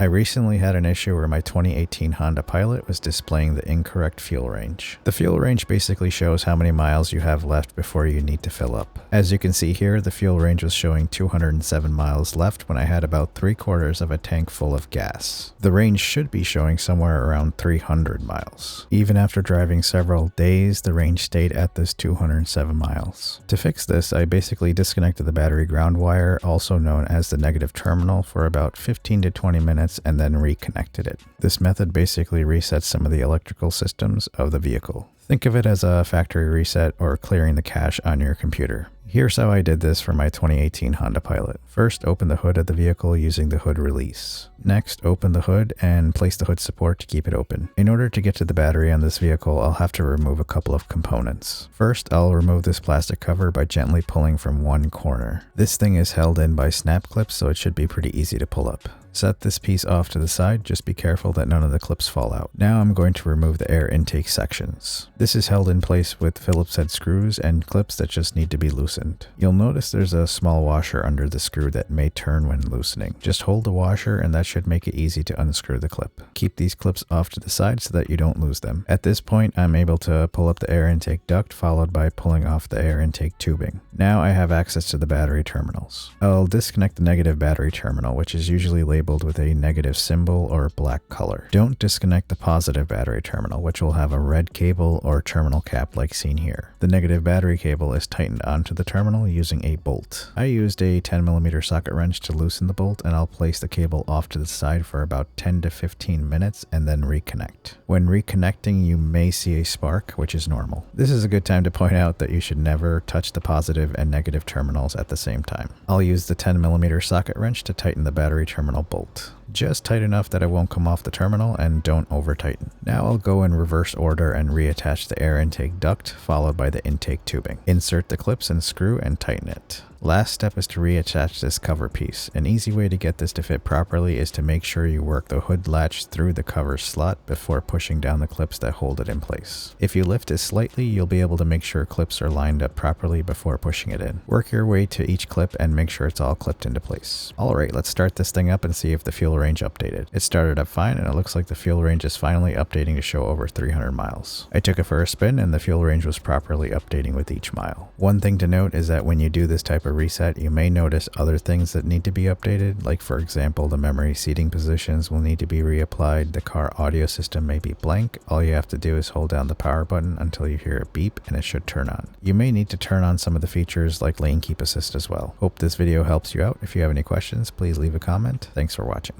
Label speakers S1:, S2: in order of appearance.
S1: I recently had an issue where my 2018 Honda Pilot was displaying the incorrect fuel range. The fuel range basically shows how many miles you have left before you need to fill up. As you can see here, the fuel range was showing 207 miles left when I had about 3/4 of a tank full of gas. The range should be showing somewhere around 300 miles. Even after driving several days, the range stayed at this 207 miles. To fix this, I basically disconnected the battery ground wire, also known as the negative terminal, for about 15 to 20 minutes and then reconnected it. This method basically resets some of the electrical systems of the vehicle. Think of it as a factory reset or clearing the cache on your computer. Here's how I did this for my 2018 Honda Pilot. First, open the hood of the vehicle using the hood release. Next, open the hood and place the hood support to keep it open. In order to get to the battery on this vehicle, I'll have to remove a couple of components. First, I'll remove this plastic cover by gently pulling from one corner. This thing is held in by snap clips, so it should be pretty easy to pull up. Set this piece off to the side, just be careful that none of the clips fall out. Now I'm going to remove the air intake sections. This is held in place with Phillips head screws and clips that just need to be loosened. You'll notice there's a small washer under the screw that may turn when loosening. Just hold the washer and that should make it easy to unscrew the clip. Keep these clips off to the side so that you don't lose them. At this point, I'm able to pull up the air intake duct followed by pulling off the air intake tubing. Now I have access to the battery terminals. I'll disconnect the negative battery terminal, which is usually labeled with a negative symbol or black color. Don't disconnect the positive battery terminal, which will have a red cable or terminal cap like seen here. The negative battery cable is tightened onto the terminal using a bolt. I used a 10mm socket wrench to loosen the bolt, and I'll place the cable off to the side for about 10 to 15 minutes and then reconnect. When reconnecting, you may see a spark, which is normal. This is a good time to point out that you should never touch the positive and negative terminals at the same time. I'll use the 10mm socket wrench to tighten the battery terminal bolt. Just tight enough that it won't come off the terminal, and don't over tighten. Now I'll go in reverse order and reattach the air intake duct followed by the intake tubing. Insert the clips and screw and tighten it. Last step is to reattach this cover piece. An easy way to get this to fit properly is to make sure you work the hood latch through the cover slot before pushing down the clips that hold it in place. If you lift it slightly, you'll be able to make sure clips are lined up properly before pushing it in. Work your way to each clip and make sure it's all clipped into place. Alright, let's start this thing up and see if the fuel range updated. It started up fine and it looks like the fuel range is finally updating to show over 300 miles. I took it for a spin and the fuel range was properly updating with each mile. One thing to note is that when you do this type of reset, you may notice other things that need to be updated, like for example the memory seating positions will need to be reapplied, the car audio system may be blank. All you have to do is hold down the power button until you hear a beep and it should turn on. You may need to turn on some of the features like lane keep assist as well. Hope this video helps you out. If you have any questions, please leave a comment. Thanks for watching.